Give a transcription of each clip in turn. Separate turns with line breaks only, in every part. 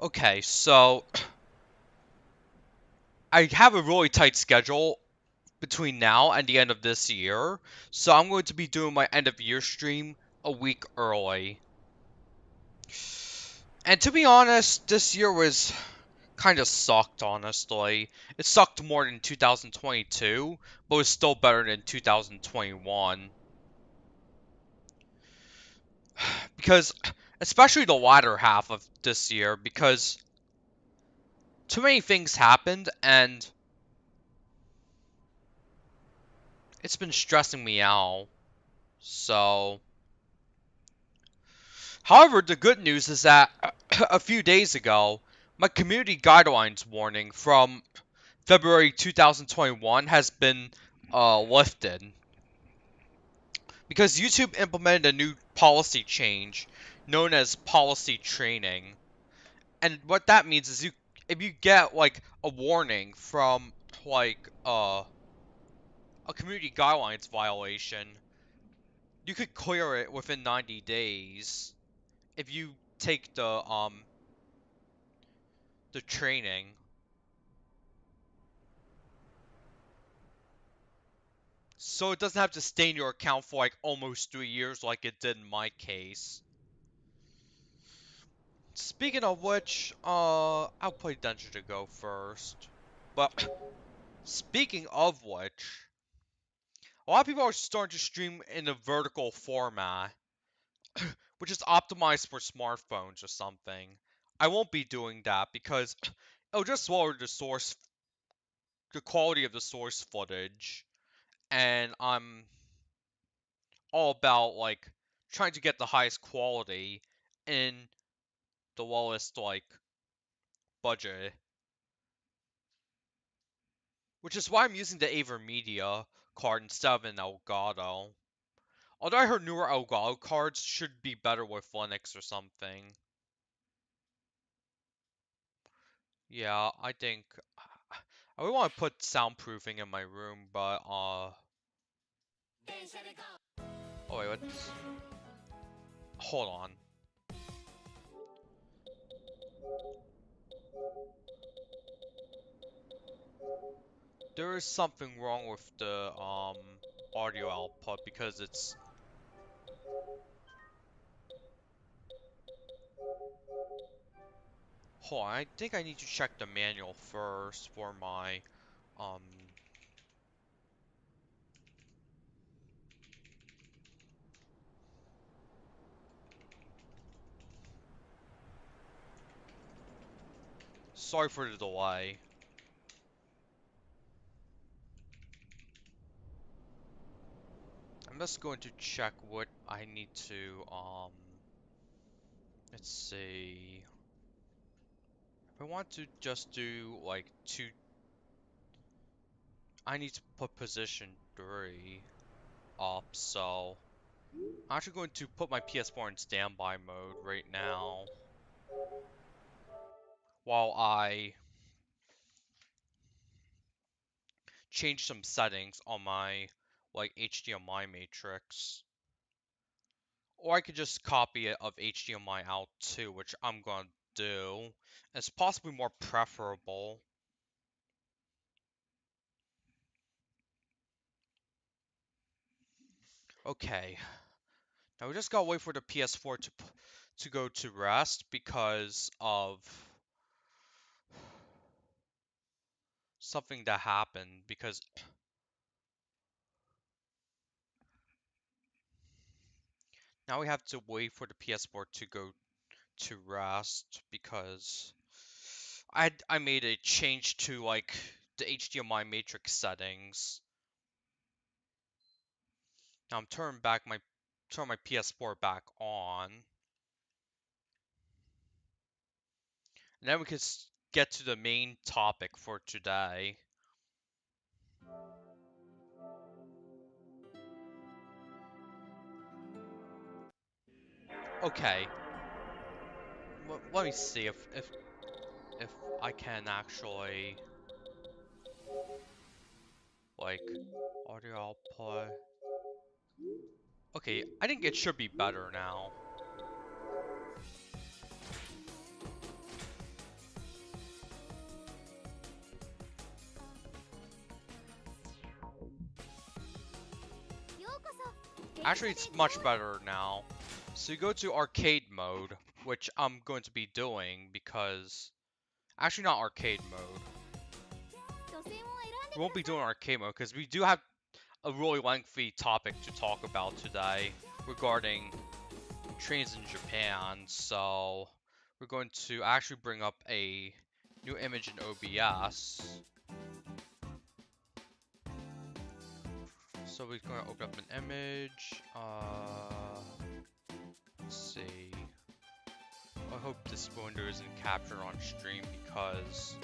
Okay, so I have a really tight schedule between now and the end of this year, so I'm going to be doing my end of year stream a week early. And to be honest, this year was kind of sucked, honestly. It sucked more than 2022, but was still better than 2021. Because, especially the latter half of this year, because too many things happened and it's been stressing me out. So, however, the good news is that a few days ago, my community guidelines warning from February 2021 has been lifted because YouTube implemented a new policy change known as policy training. And what that means is if you get like a warning from like a community guidelines violation, you could clear it within 90 days if you take the training. So it doesn't have to stay in your account for like almost 3 years like it did in my case. Speaking of which, I'll play Dungeon to Go first. But speaking of which, a lot of people are starting to stream in a vertical format, which is optimized for smartphones or something. I won't be doing that because it'll just lower the quality of the source footage, and I'm all about like trying to get the highest quality in the lowest like budget, which is why I'm using the AverMedia card instead of an Elgato. Although I heard newer Elgato cards should be better with Linux or something. Yeah, I think I would want to put soundproofing in my room, but oh wait, what? Hold on. There is something wrong with the audio output because it's hold on, I think I need to check the manual first for my um sorry for the delay. I'm just going to check what I need to let's see. If I want to just do like two, I need to put position 3 up, so I'm actually going to put my PS4 in standby mode right now while I change some settings on my like HDMI matrix. Or I could just copy it of HDMI out too, which I'm gonna do. It's possibly more preferable. Okay, now we just gotta wait for the PS4 to go to rest because of something that happened. Because now we have to wait for the PS4 to go to rest because I made a change to like the HDMI matrix settings. Now I'm turn my PS4 back on. And then we can get to the main topic for today. Okay, let me see if I can actually like audio output. Okay, I think it should be better now. Actually, it's much better now. So you go to arcade mode, which I'm going to be doing because... Actually, not arcade mode. We won't be doing arcade mode because we do have a really lengthy topic to talk about today regarding trains in Japan. So we're going to actually bring up a new image in OBS. So we're going to open up an image. Let's see. I hope this window isn't captured on stream because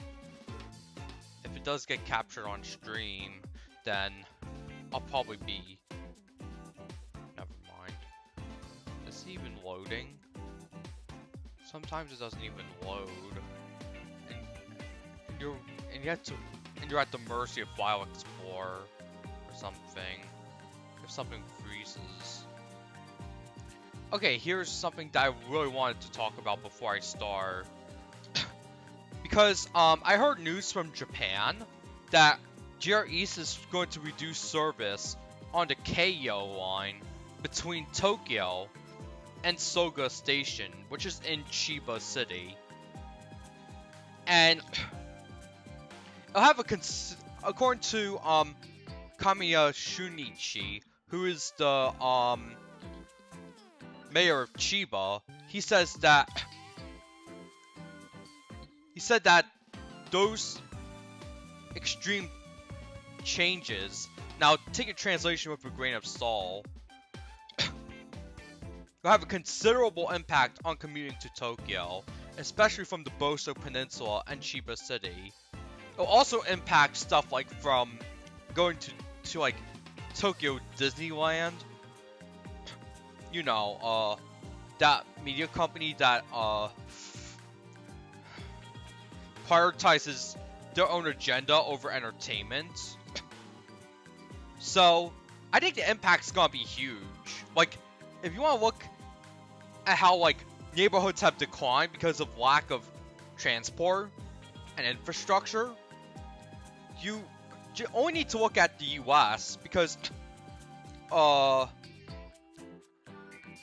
if it does get captured on stream, then I'll probably be... Never mind. Is it even loading? Sometimes it doesn't even load. And you're at the mercy of File Explorer or something. If something freezes. Okay, here's something that I really wanted to talk about before I start. Because I heard news from Japan that JR East is going to reduce service on the Keio line between Tokyo and Soga Station, which is in Chiba City. And it'll have according to Kamiya Shunichi, who is the mayor of Chiba, he said that those extreme changes, now take a translation with a grain of salt, will have a considerable impact on commuting to Tokyo, especially from the Boso Peninsula and Chiba City. It'll also impact stuff like from going to like Tokyo Disneyland. You know, that media company that prioritizes their own agenda over entertainment. So, I think the impact's gonna be huge. Like, if you want to look at how, like, neighborhoods have declined because of lack of transport and infrastructure, you only need to look at the US because,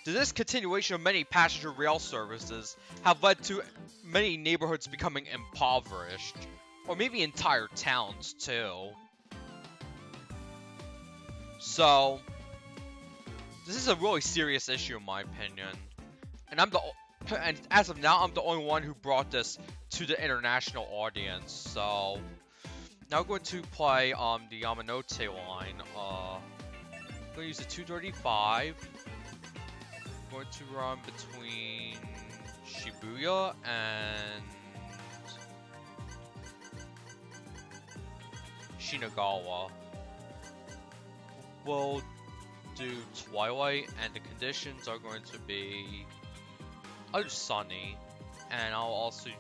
the discontinuation of many passenger rail services have led to many neighborhoods becoming impoverished, or maybe entire towns too. So, this is a really serious issue in my opinion, and and as of now, I'm the only one who brought this to the international audience. So, now we're going to play the Yamanote line. I'm going to use the 235. Going to run between Shibuya and Shinagawa. We'll do twilight, and the conditions are going to be sunny, and I'll also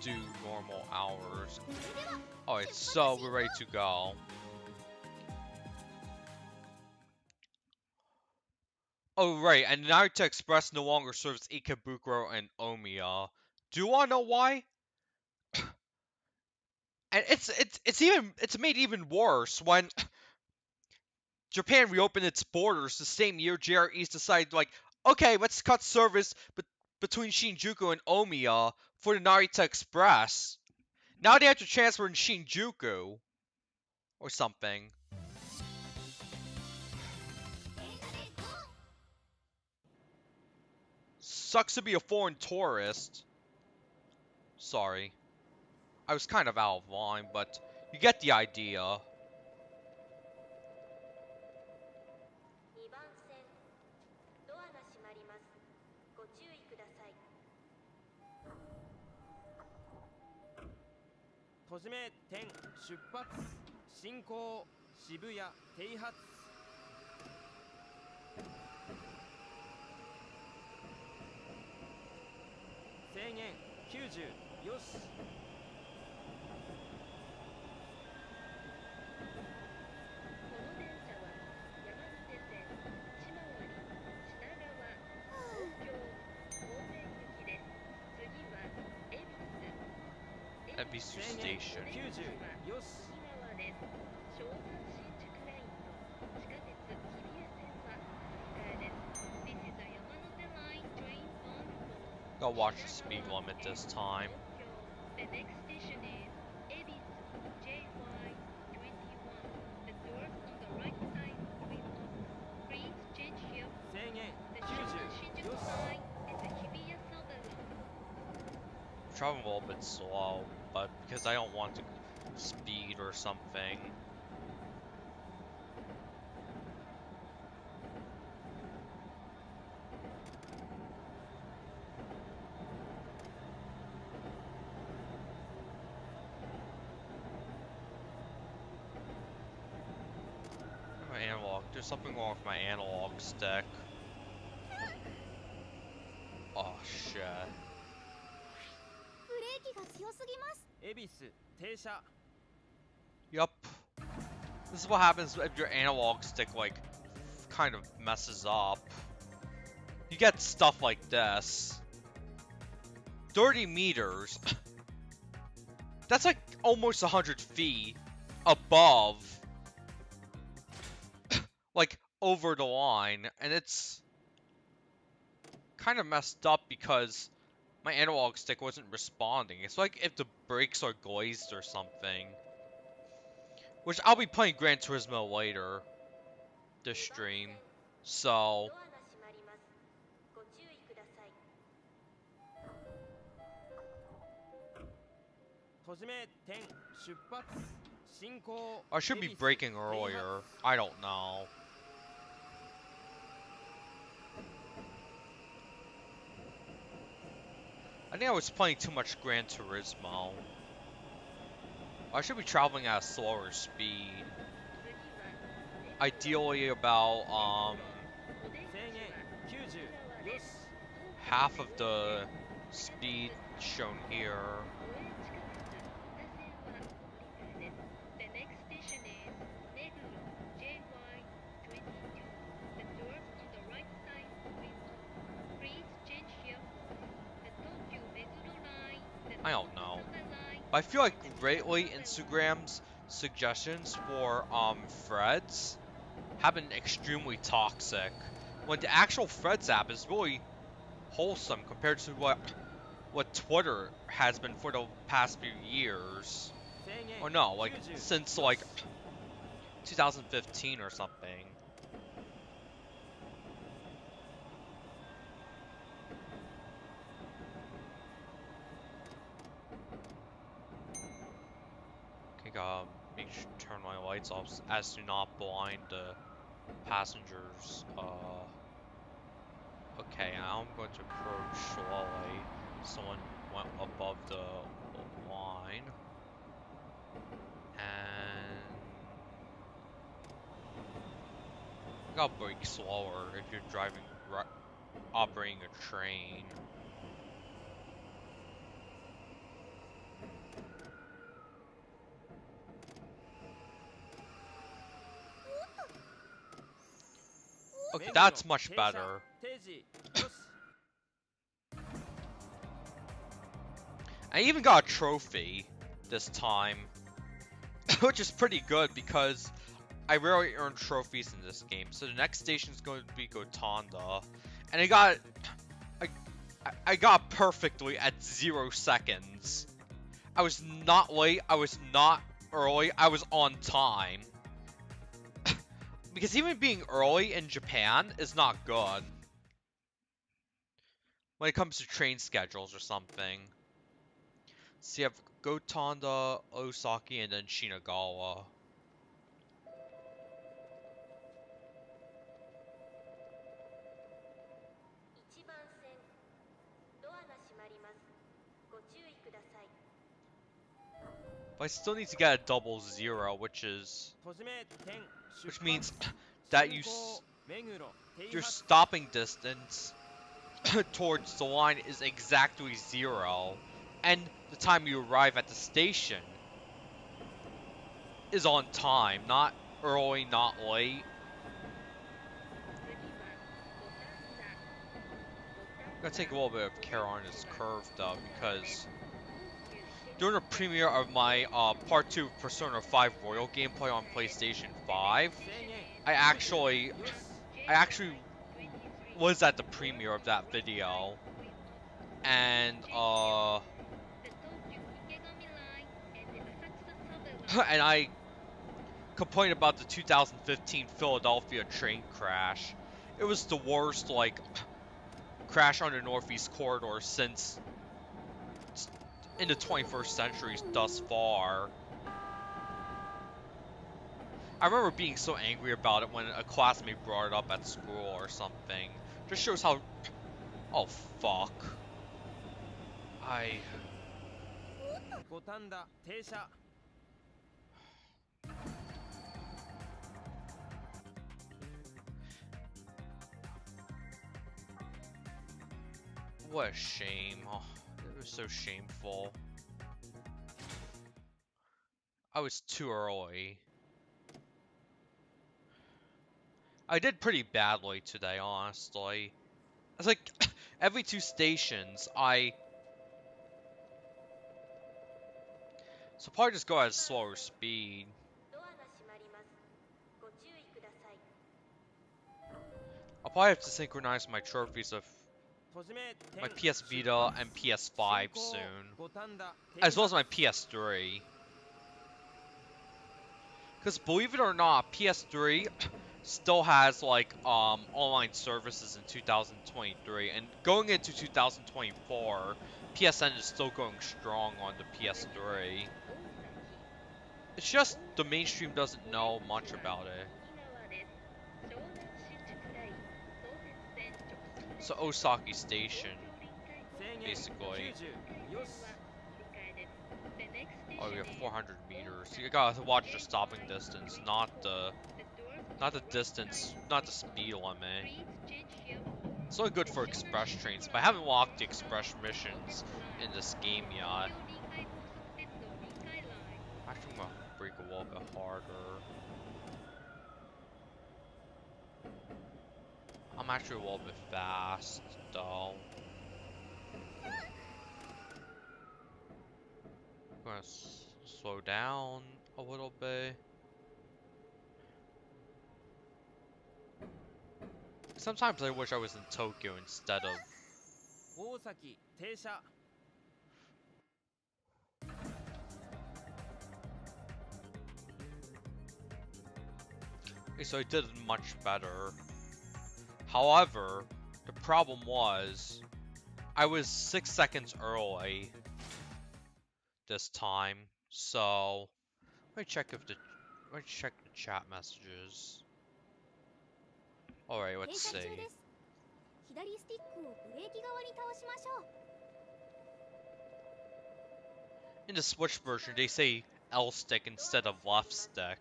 do normal hours. Alright, so we're ready to go. Oh right, and Narita Express no longer serves Ikebukuro and Omiya. Do you wanna know why? And it's made even worse when Japan reopened its borders the same year JR East decided, like, okay, let's cut service between Shinjuku and Omiya for the Narita Express. Now they have to transfer in Shinjuku or something. Sucks to be a foreign tourist. Sorry. I was kind of out of line, but you get the idea. Ebisu Station. Gotta watch the speed limit this time.
The next station is Ebisu JY21. The doors on the right side will open. Please change here. The Shonan Shinjuku line and the Hibiya Southern line.
I'm traveling a little bit slow, but because I don't want to speed or something. My analog. There's something wrong with my analog stick. Oh shit. Yup. This is what happens if your analog stick, like, kind of messes up. You get stuff like this. 30 meters. That's like almost 100 feet above, like, over the line. And it's kind of messed up because my analog stick wasn't responding. It's like if the brakes are glazed or something. Which I'll be playing Gran Turismo later this stream. So I should be braking earlier. I don't know. I think I was playing too much Gran Turismo. I should be traveling at a slower speed. Ideally about half of the speed shown here.
The next station is Meguro JY22. The doors on the right side will open. Please change here. The Tokyo Meguro line, the
I don't know.
Tokyo line.
I feel like lately Instagram's suggestions for threads have been extremely toxic, when the actual Threads app is really wholesome compared to what Twitter has been for the past few years. Or no, like since like 2015 or something. Okay, gotta make sure to turn my lights off as to not blind the passengers. Okay, now I'm going to approach slowly. Someone went above the line. And you gotta brake slower if you're driving, operating a train. Okay, that's much better. I even got a trophy this time, which is pretty good because I rarely earn trophies in this game. So the next station is going to be Gotanda, and I got perfectly at 0 seconds. I was not late, I was not early, I was on time. Because even being early in Japan is not good when it comes to train schedules or something. So you have Gotanda, Osaki, and then Shinagawa. But I still need to get a 00, which means that your stopping distance towards the line is exactly 0, and the time you arrive at the station is on time, not early, not late. I'm gonna take a little bit of care on this curve though, because during the premiere of my Part 2 Persona 5 Royal gameplay on PlayStation 5, I actually was at the premiere of that video, and
The Tokyo Ikegami Line and the Asakusa Subway Line.
and I complained about the 2015 Philadelphia train crash. It was the worst, like, crash on the Northeast Corridor since in the 21st century thus far. I remember being so angry about it when a classmate brought it up at school or something. Just shows how... Oh, fuck. What a shame. Oh, it was so shameful. I was too early. I did pretty badly today, honestly. It's like, every 2 stations, So probably just go at a slower speed. I'll probably have to synchronize my trophies with my PS Vita and PS5 soon. As well as my PS3. Because believe it or not, PS3 still has like online services in 2023, and going into 2024, PSN is still going strong on the PS3. It's just the mainstream doesn't know much about it. So Osaki Station, basically. Oh, we have 400 meters. You gotta watch the stopping distance, not the distance, not the speed limit. It's only good for express trains, but I haven't walked the express missions in this game yet. Actually, I'm gonna brake a little bit harder. I'm actually a little bit fast, though. I'm gonna slow down a little bit. Sometimes I wish I was in Tokyo instead of... Okay, so I did much better. However, the problem was, I was 6 seconds early this time, so let me check the chat messages. Alright, let's see. In the Switch version, they say L stick instead of left stick.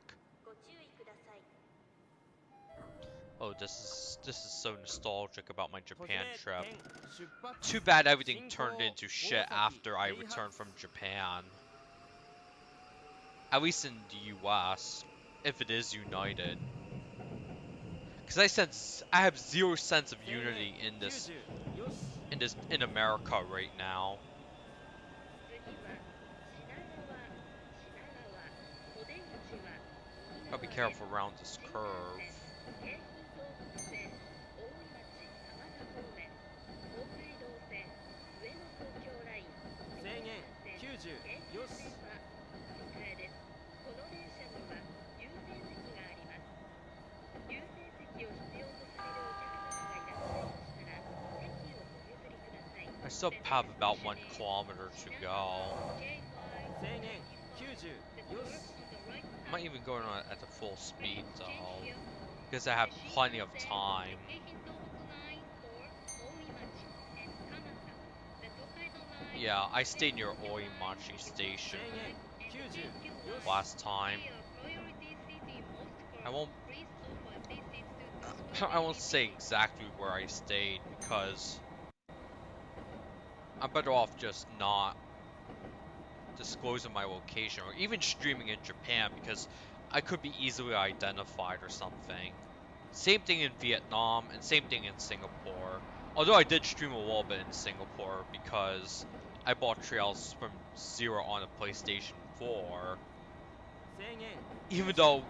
Oh, this is so nostalgic about my Japan trip. Too bad everything turned into shit after I returned from Japan. At least in the US, if it is united. Because I have zero sense of unity in America right now. Gotta be careful around this curve. I still have about 1 kilometer to go. I might even go on at the full speed though, because I have plenty of time. Yeah, I stayed near Oimachi Station last time. I won't say exactly where I stayed because I'm better off just not disclosing my location or even streaming in Japan because I could be easily identified or something. Same thing in Vietnam and same thing in Singapore. Although I did stream a little bit in Singapore because I bought Trails from Zero on a PlayStation 4. Even though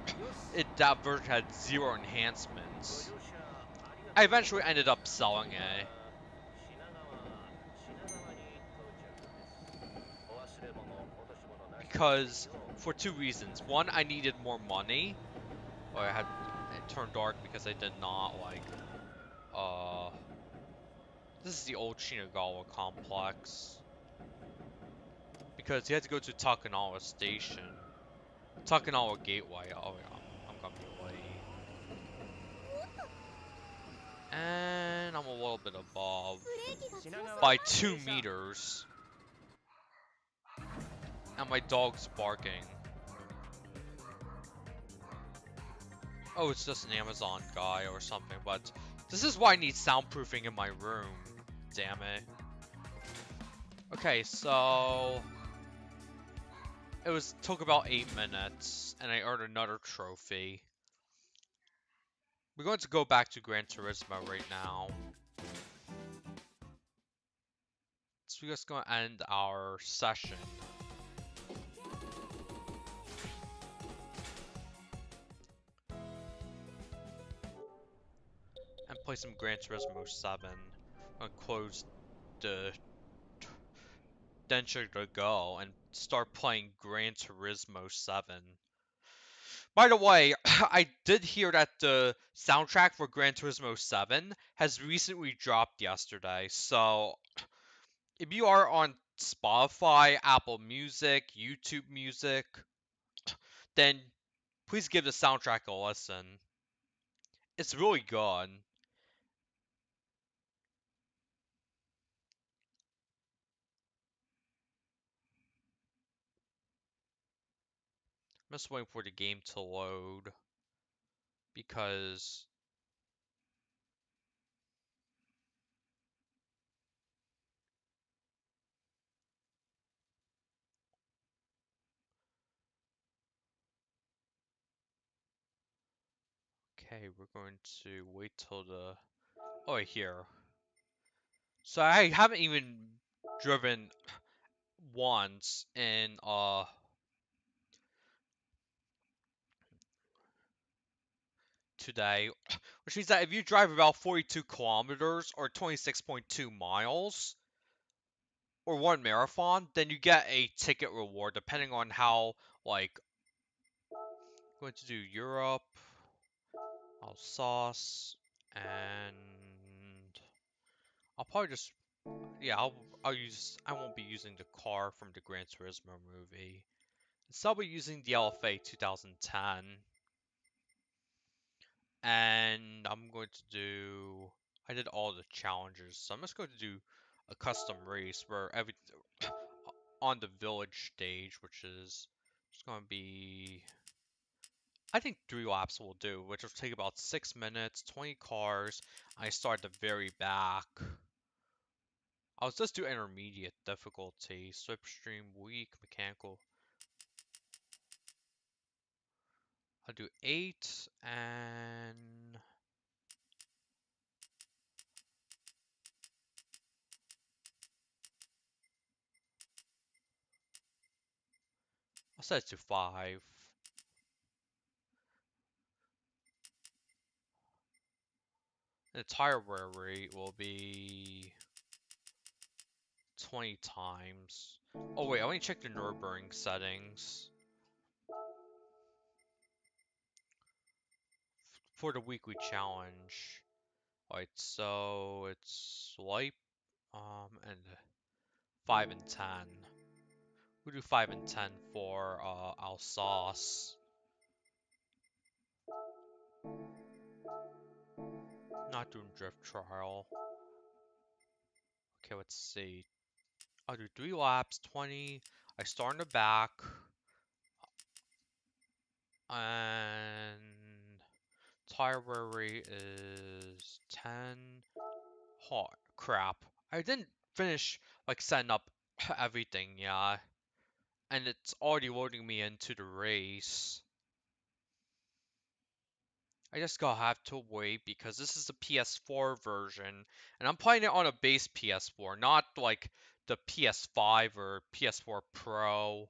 that version had 0 enhancements. I eventually ended up selling it. because for two reasons. One, I needed more money, or I had it turned dark because I did not like uh this is the old Shinagawa complex. Because you had to go to Takanawa Station. Takanawa Gateway. Oh yeah, I'm gonna be late. And I'm a little bit above by 2 meters. And my dog's barking. Oh, it's just an Amazon guy or something, but this is why I need soundproofing in my room. Damn it. Okay, so took about 8 minutes, and I earned another trophy. We're going to go back to Gran Turismo right now. So we're just going to end our session. And play some Gran Turismo 7. I'm gonna close the Densha to go and start playing Gran Turismo 7. By the way, I did hear that the soundtrack for Gran Turismo 7 has recently dropped yesterday, so if you are on Spotify, Apple Music, YouTube Music, then please give the soundtrack a listen. It's really good. I'm just waiting for the game to load because okay, we're going to wait till the oh here. So I haven't even driven once in today, which means that if you drive about 42 kilometers or 26.2 miles or one marathon, then you get a ticket reward depending on how like going to do Europe, Alsace, and I'll probably just yeah I won't be using the car from the Gran Turismo movie. So I'll be using the LFA 2010. And I'm going to do I did all the challenges, so I'm just going to do a custom race where every on the village stage, which is just going to be I think 3 laps will do, which will take about 6 minutes, 20 cars. I start at the very back. I'll just do intermediate difficulty, slipstream, weak, mechanical. I'll do 8 and I'll set it to 5. The tire wear rate will be 20 times. Oh wait, I want to check the Nürburgring settings for the weekly challenge. Alright, so it's swipe, and 5 and 10. We do 5 and 10 for Alsace. Not doing drift trial. Okay, let's see. I'll do 3 laps, 20. I start in the back. And tire wear rate is 10. Oh, crap. I didn't finish, like, setting up everything, yeah. And it's already loading me into the race. I just gonna have to wait because this is the PS4 version. And I'm playing it on a base PS4, not, like, the PS5 or PS4 Pro.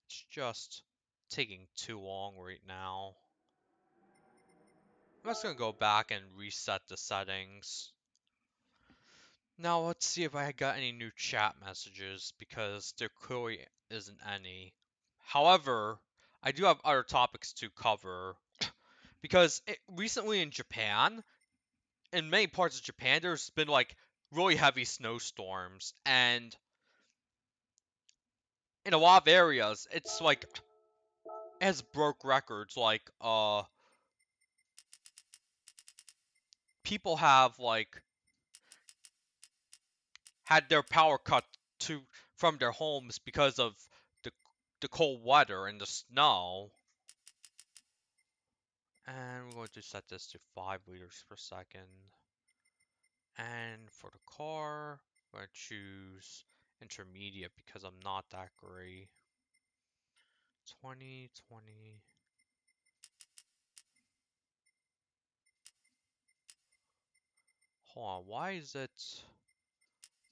It's just taking too long right now. I'm just gonna go back and reset the settings. Now let's see if I got any new chat messages, because there clearly isn't any. However, I do have other topics to cover, because recently in Japan, in many parts of Japan, there's been like really heavy snowstorms, and in a lot of areas, it's like it has broke records. Like people have like had their power cut to from their homes because of the the cold weather and the snow. And we're going to set this to 5 liters per second. And for the car, I'm going to choose intermediate because I'm not that great. 20, 20. Hold on, why is it?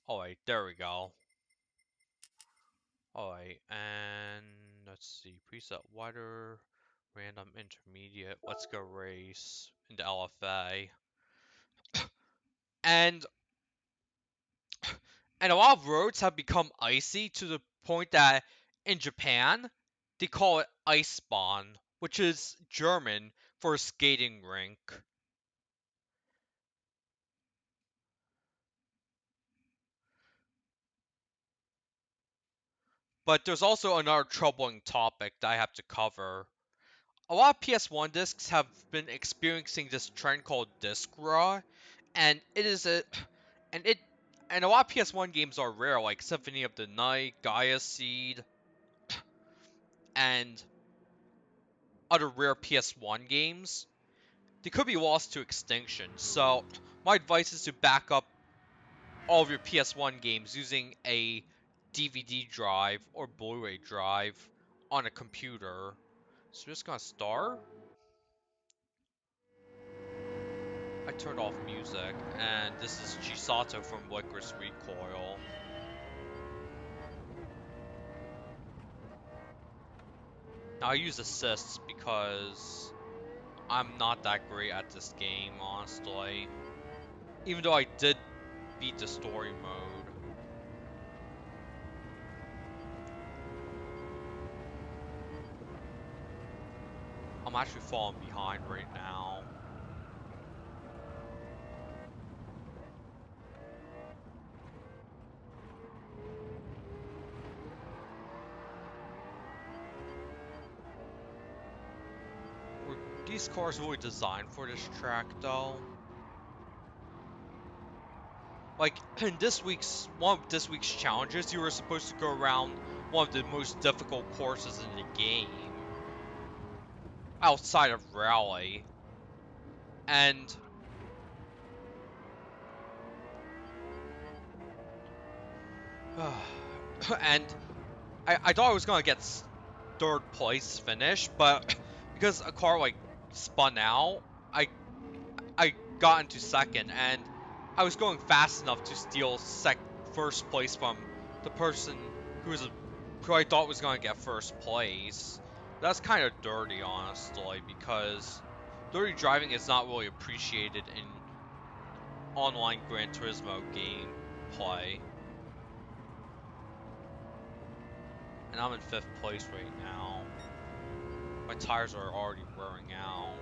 Oh wait, there we go. Alright, and let's see, preset weather, random intermediate, let's go race into LFA. And and a lot of roads have become icy to the point that in Japan they call it Eisbahn, which is German for a skating rink. But there's also another troubling topic that I have to cover. A lot of PS1 discs have been experiencing this trend called disc rot, and it is a and it and a lot of PS1 games are rare, like Symphony of the Night, Gaia Seed, and other rare PS1 games. They could be lost to extinction. So my advice is to back up all of your PS1 games using a DVD drive or Blu-ray drive on a computer. So we're just gonna start. I turned off music, and this is Chisato from Licorice Recoil. Now I use assists because I'm not that great at this game, honestly. Even though I did beat the story mode. I'm actually falling behind right now. Were these cars really designed for this track, though? Like, in one of this week's challenges, you were supposed to go around one of the most difficult courses in the game. Outside of Rally. And and I thought I was gonna get third place finish, but because a car like spun out, I got into second, and I was going fast enough to steal first place from the person who I thought was gonna get first place. That's kind of dirty, honestly, because dirty driving is not really appreciated in online Gran Turismo gameplay. And I'm in 5th place right now. My tires are already wearing out.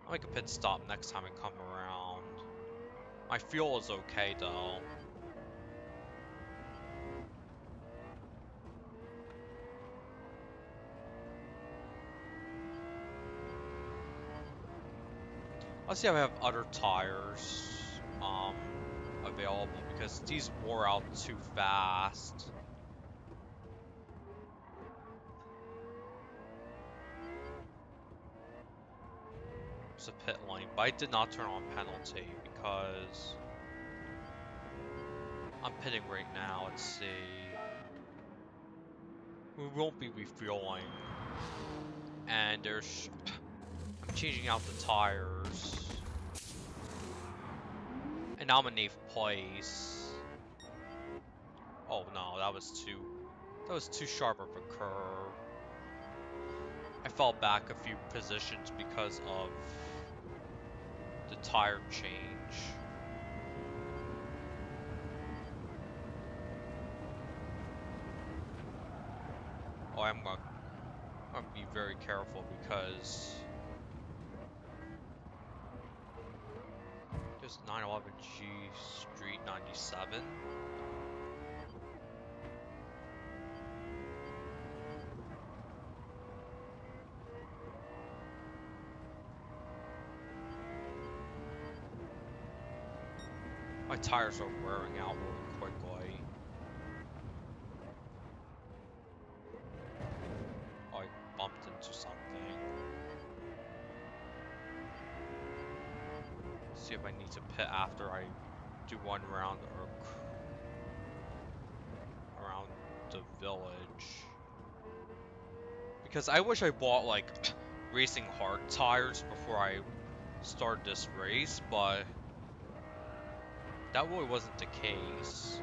I'll make a pit stop next time I come around. My fuel is okay though. Let's see if I have other tires available, because these wore out too fast. There's a pit lane, but I did not turn on penalty because I'm pitting right now. Let's see. We won't be refueling, and I'm changing out the tires. And now I'm in 8th place. Oh no, that was too sharp of a curve. I fell back a few positions because of the tire change. Oh, I'm gonna be very careful because there's 911 G Street 97. My tires are wearing out really quickly. Oh, I bumped into something. See if I need to pit after I do one round or around the village. Because I wish I bought like racing hard tires before I start this race, but that really wasn't the case.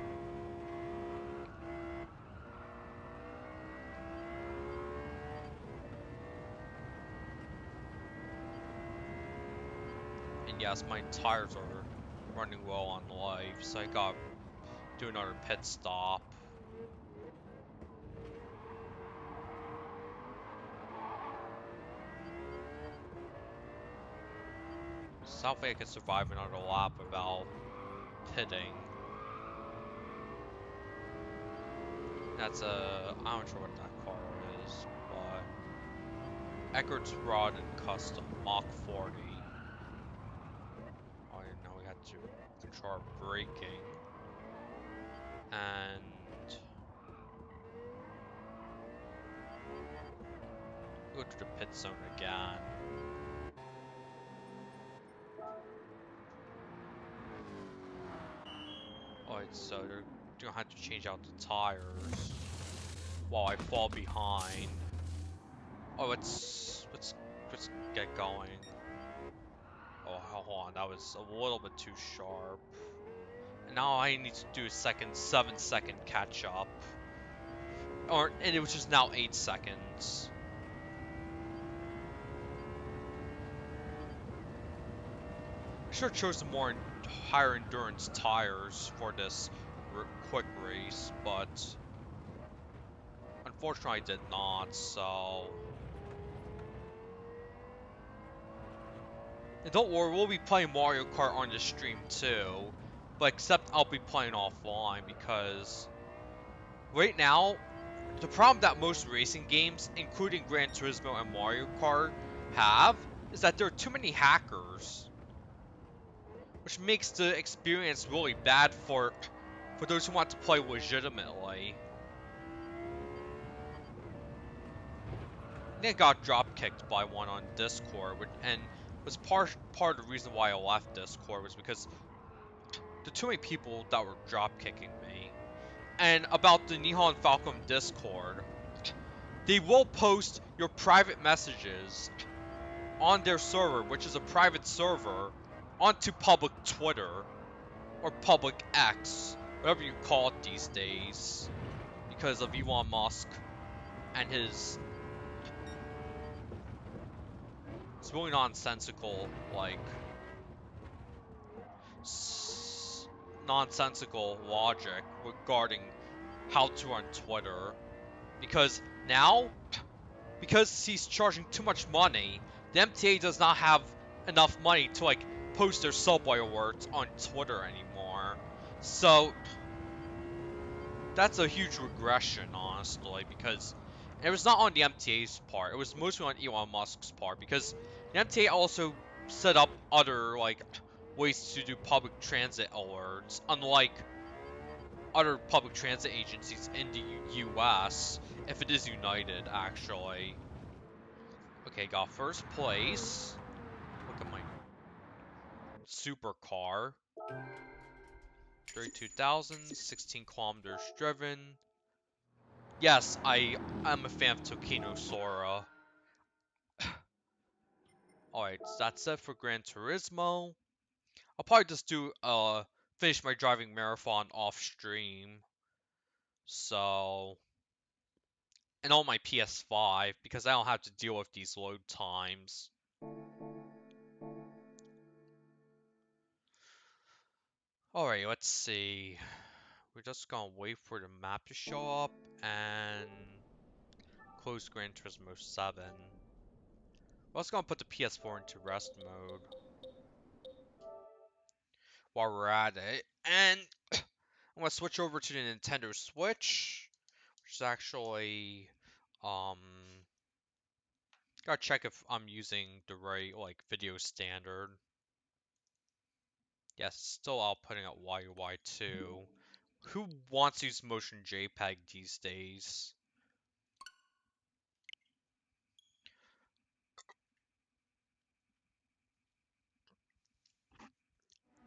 And yes, my tires are running well on life, so I gotta do another pit stop. So hopefully I can survive another lap without pitting. That's I'm not sure what that car is, but Eckert's Rod and Custom Mach 40. Oh, I didn't know we had to control our braking. And go to the pit zone again. Alright, so they're gonna have to change out the tires while I fall behind. Oh, let's get going. Oh, hold on, that was a little bit too sharp. And now I need to do a 7-second catch up. And it was just now 8 seconds. I should have chosen more higher endurance tires for this quick race, but unfortunately I did not, so... And don't worry, we'll be playing Mario Kart on the stream too, but except I'll be playing offline because right now, the problem that most racing games, including Gran Turismo and Mario Kart, have is that there are too many hackers, which makes the experience really bad for those who want to play legitimately. I got drop kicked by one on Discord, and was part of the reason why I left Discord was because the too many people that were drop kicking me. And about the Nihon Falcon Discord, they will post your private messages on their server, which is a private server, onto public Twitter or public X, whatever you call it these days, because of Elon Musk and his it's really nonsensical, like nonsensical logic regarding how to run Twitter, because now, because he's charging too much money, the MTA does not have enough money to like post their subway alerts on Twitter anymore. So that's a huge regression, honestly, because it was not on the MTA's part, it was mostly on Elon Musk's part, because the MTA also set up other, like, ways to do public transit alerts, unlike other public transit agencies in the US, if it is United, actually. Okay, got first place. Look at my supercar. 32,000, 16 kilometers driven. Yes, I am a fan of Tokino Sora. Alright, so that's it for Gran Turismo. I'll probably just do finish my driving marathon off stream. So and on my PS5 because I don't have to deal with these load times. Alright, let's see. We're just gonna wait for the map to show up and close Gran Turismo 7. We're also gonna put the PS4 into rest mode while we're at it. And I'm gonna switch over to the Nintendo Switch, which is actually, um, gotta check if I'm using the right, like, video standard. Yes, still outputting at YY2. Who wants to use Motion JPEG these days?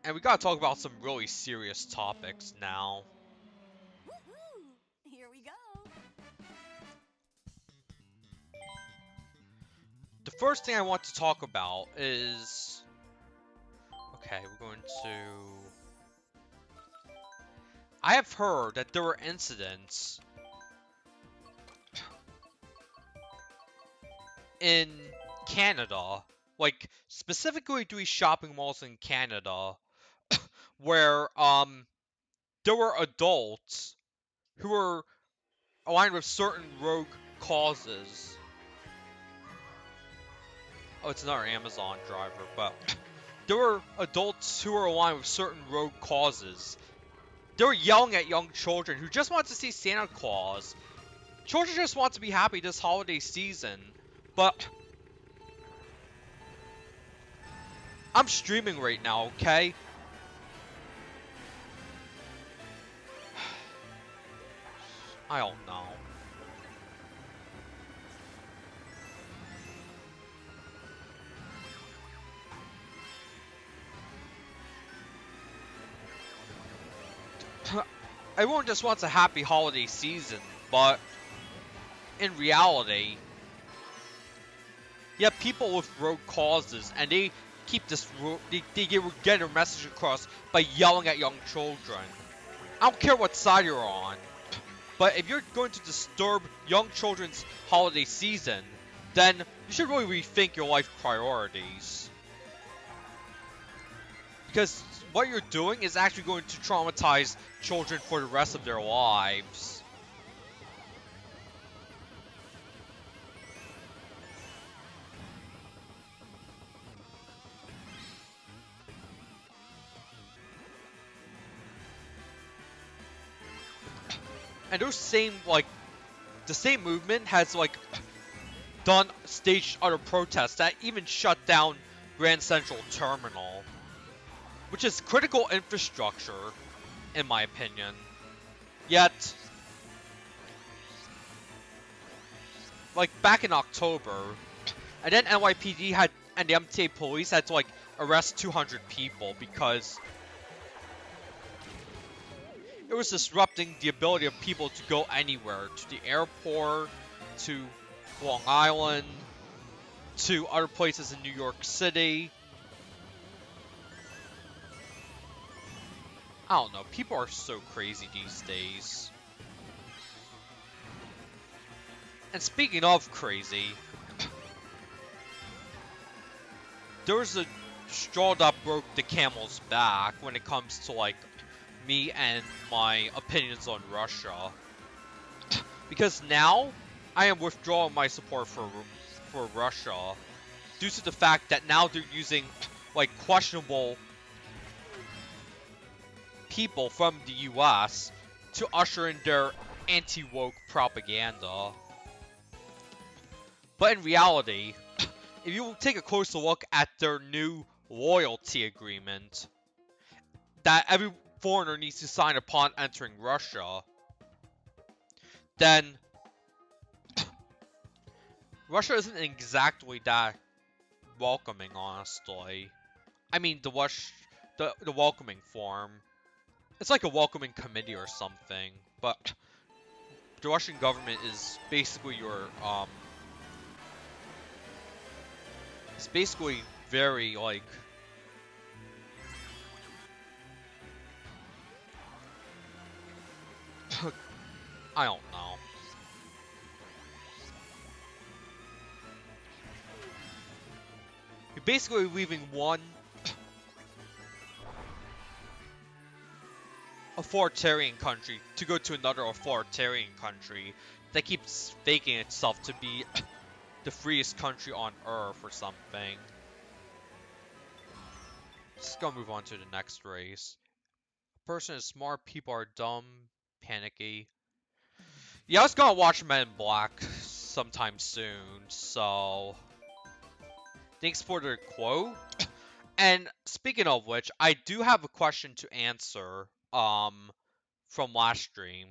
And we gotta talk about some really serious topics now.
Woohoo! Here we go.
The first thing I want to talk about is... Okay, we're going to... I have heard that there were incidents in Canada, like specifically 3 shopping malls in Canada, where there were adults who were aligned with certain rogue causes. Oh, it's another Amazon driver, but there were adults who were aligned with certain rogue causes. They were yelling at young children who just want to see Santa Claus. Children just want to be happy this holiday season, but I'm streaming right now, okay? I don't know. Everyone just wants a happy holiday season, but in reality, you have people with rogue causes, and they keep this. They get their message across by yelling at young children. I don't care what side you're on, but if you're going to disturb young children's holiday season, then you should really rethink your life priorities. Because what you're doing is actually going to traumatize children for the rest of their lives. And those same, like, the same movement has, like, done staged other protests that even shut down Grand Central Terminal, which is critical infrastructure, in my opinion. Yet, like, back in October, and then NYPD had, and the MTA police had to, like, arrest 200 people because it was disrupting the ability of people to go anywhere, to the airport, to Long Island, to other places in New York City. I don't know, people are so crazy these days. And speaking of crazy, there was a straw that broke the camel's back when it comes to, like, me and my opinions on Russia. Because now, I am withdrawing my support for Russia due to the fact that now they're using, like, questionable people from the US to usher in their anti-woke propaganda. But in reality, if you take a closer look at their new loyalty agreement that every foreigner needs to sign upon entering Russia, then Russia isn't exactly that welcoming, honestly. I mean, the welcoming form. It's like a welcoming committee or something, but the Russian government is basically your, it's basically very, like, I don't know. You're basically leaving one authoritarian country to go to another authoritarian country that keeps faking itself to be the freest country on Earth or something. Just gonna move on to the next race. A person is smart, people are dumb, panicky. Yeah, I was gonna watch Men in Black sometime soon, so thanks for the quote. And speaking of which, I do have a question to answer from last stream.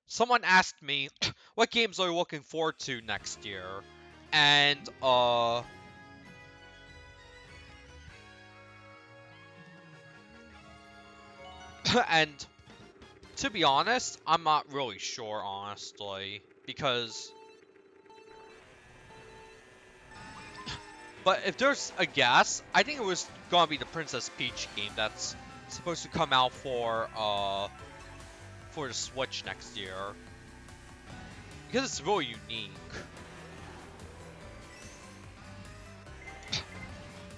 Someone asked me what games are you looking forward to next year? And and to be honest, I'm not really sure honestly, because but if there's a guess, I think it was gonna be the Princess Peach game that's supposed to come out for the Switch next year. Because it's really unique.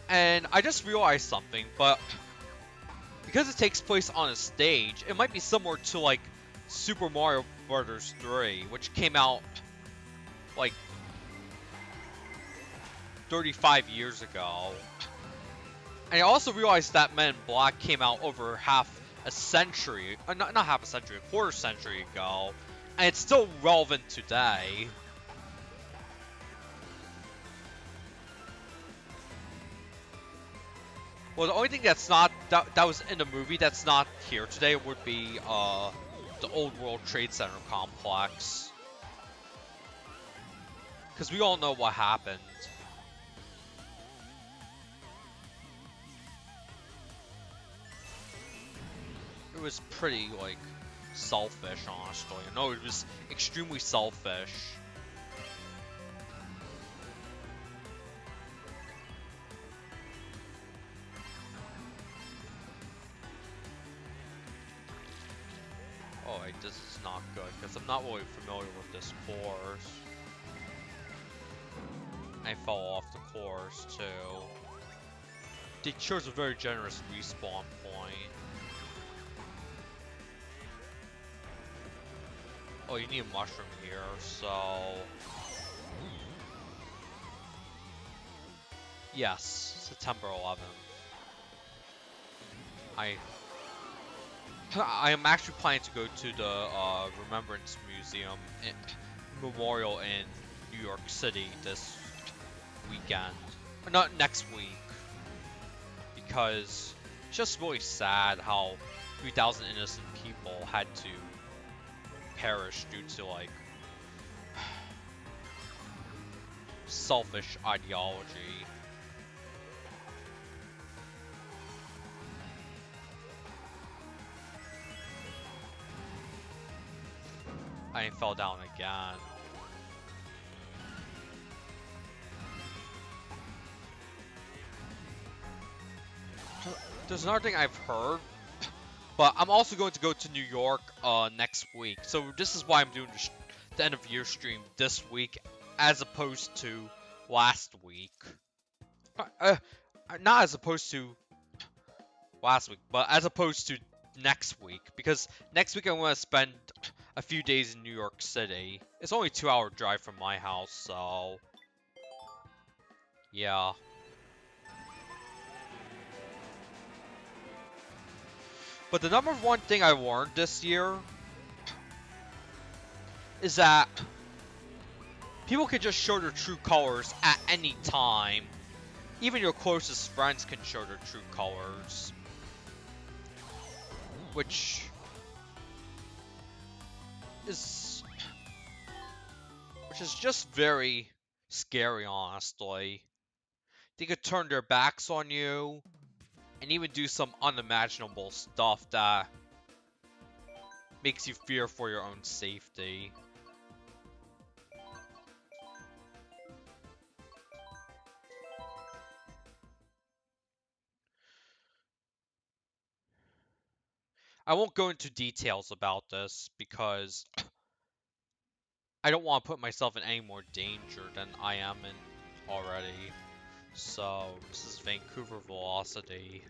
And I just realized something, but because it takes place on a stage, it might be similar to like Super Mario Bros. 3, which came out like 35 years ago. And I also realized that Men in Black came out over half a century, not half a century, a quarter century ago, and it's still relevant today. Well, the only thing that's not that was in the movie that's not here today would be the Old World Trade Center complex, because we all know what happened. It was pretty like selfish, honestly. No, it was extremely selfish. Oh, wait, this is not good, because I'm not really familiar with this course. I fell off the course, too. They chose a very generous respawn point. Oh, you need a mushroom here, so... Yes, September 11th. I am actually planning to go to the Remembrance Museum Memorial in New York City this weekend. Not next week. Because it's just really sad how 3,000 innocent people had to perish due to like selfish ideology. I fell down again. There's another thing I've heard, but I'm also going to go to New York next week. So this is why I'm doing the end of year stream this week as opposed to last week. Not as opposed to last week, but as opposed to next week, because next week I want to spend a few days in New York City. It's only a 2-hour drive from my house, so yeah. But the number one thing I learned this year is that people can just show their true colors at any time. Even your closest friends can show their true colors. Which is just very scary, honestly. They could turn their backs on you and even do some unimaginable stuff that makes you fear for your own safety. I won't go into details about this because I don't want to put myself in any more danger than I am in already. So, this is Vancouver Velocity.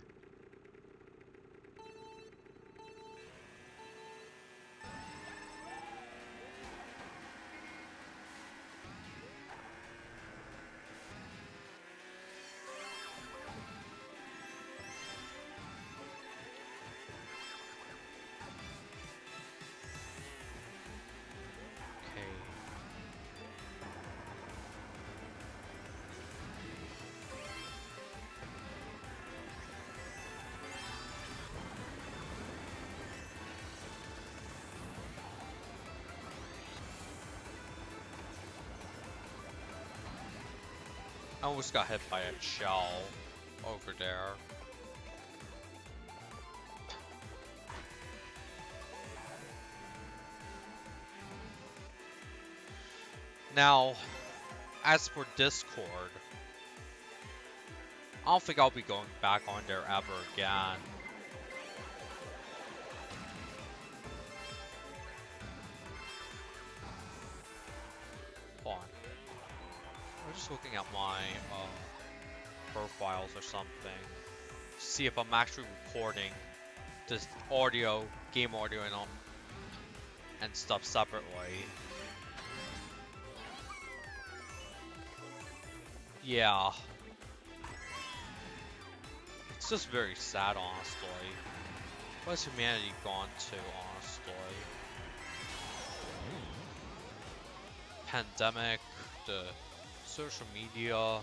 I almost got hit by a shell over there. Now, as for Discord, I don't think I'll be going back on there ever again. Hold on. I'm just looking at my profiles or something to see if I'm actually recording this audio, game audio, and stuff separately. Yeah. It's just very sad, honestly. What has humanity gone to, honestly? Pandemic, the social media.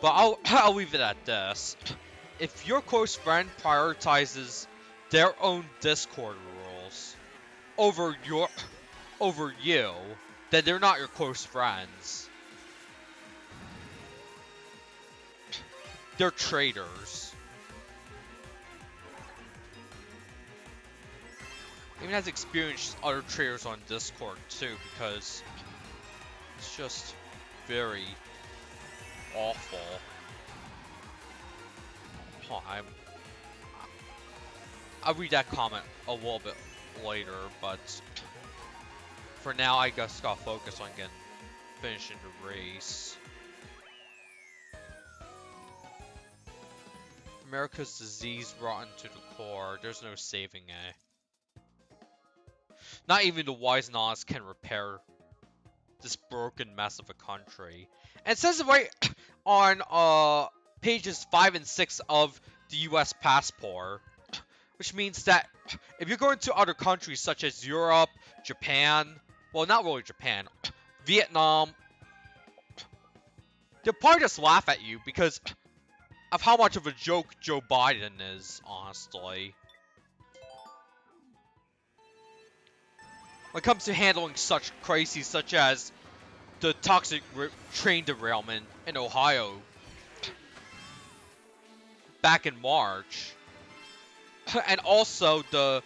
But I'll leave it at this. If your close friend prioritizes their own Discord rules over you, then they're not your close friends. They're traitors. Even has experienced other traitors on Discord too, because it's just very awful. Oh, I'll read that comment a little bit later, but for now I just gotta focus on finishing the race. America's disease rotten to the core. There's no saving it. Not even the wise and honest can repair this broken mess of a country. And it says it right on pages 5 and 6 of the US passport, which means that if you're going to other countries such as Europe, Japan, well, not really Japan, Vietnam, they'll probably just laugh at you because of how much of a joke Joe Biden is, honestly. When it comes to handling such crises such as the toxic train derailment in Ohio back in March, and also the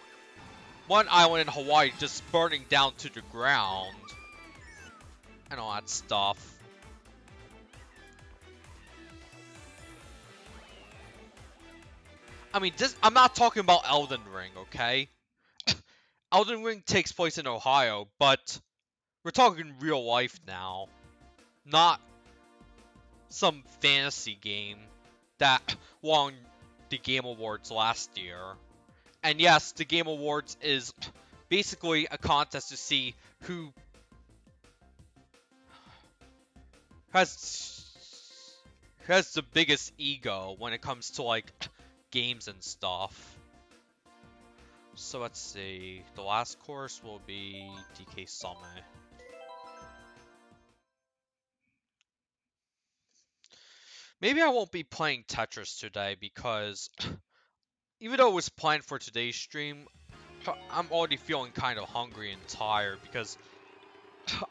one island in Hawaii just burning down to the ground, and all that stuff. I mean, I'm not talking about Elden Ring, okay? Elden Ring takes place in Ohio, but we're talking real life now. Not some fantasy game that won the Game Awards last year. And yes, the Game Awards is basically a contest to see who has the biggest ego when it comes to, like, games and stuff. So let's see. The last course will be DK Summit. Maybe I won't be playing Tetris today because even though it was planned for today's stream, I'm already feeling kind of hungry and tired because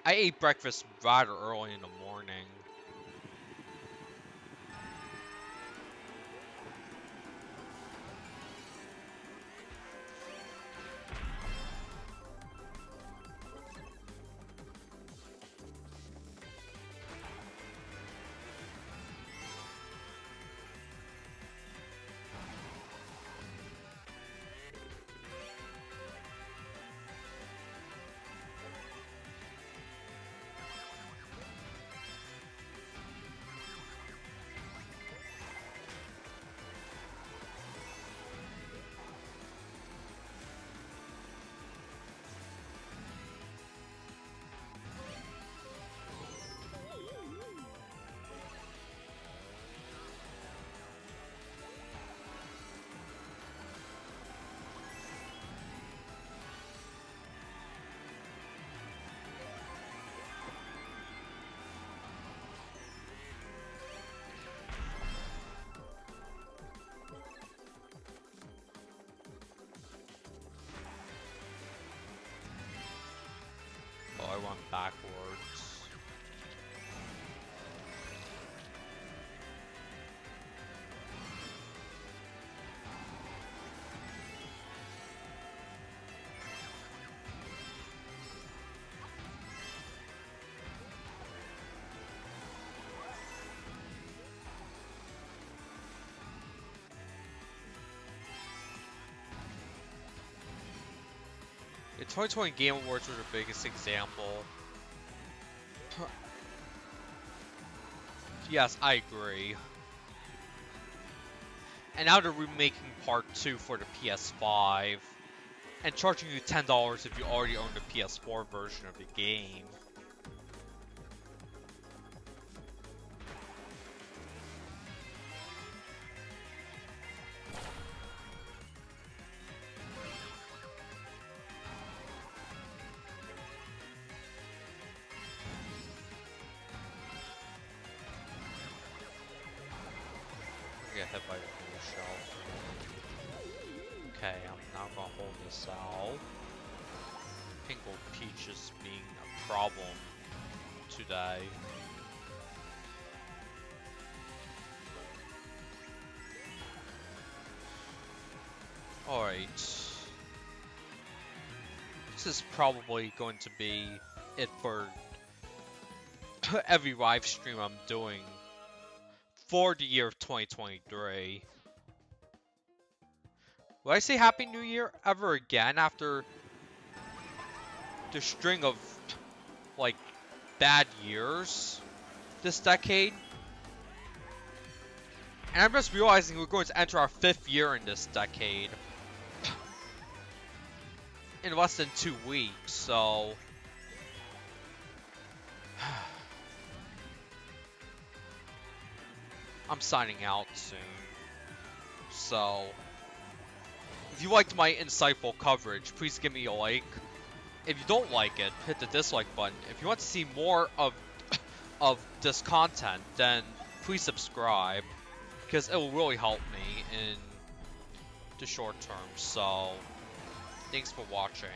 I ate breakfast rather early in the morning. backwards. The 2020 Game Awards were the biggest example. Yes, I agree. And now they're remaking Part 2 for the PS5 and charging you $10 if you already own the PS4 version of the game. Get hit by the blue shell. Okay, I'm now gonna hold this out. Pink Gold Peach is being a problem today. Alright. This is probably going to be it for every live stream I'm doing for the year of 2023. Will I say Happy New Year ever again after the string of, like, bad years this decade? And I'm just realizing we're going to enter our 5th year in this decade in less than 2 weeks, so... I'm signing out soon. So, if you liked my insightful coverage, please give me a like. If you don't like it, hit the dislike button. If you want to see more of this content, then please subscribe, because it will really help me in the short term. So, thanks for watching.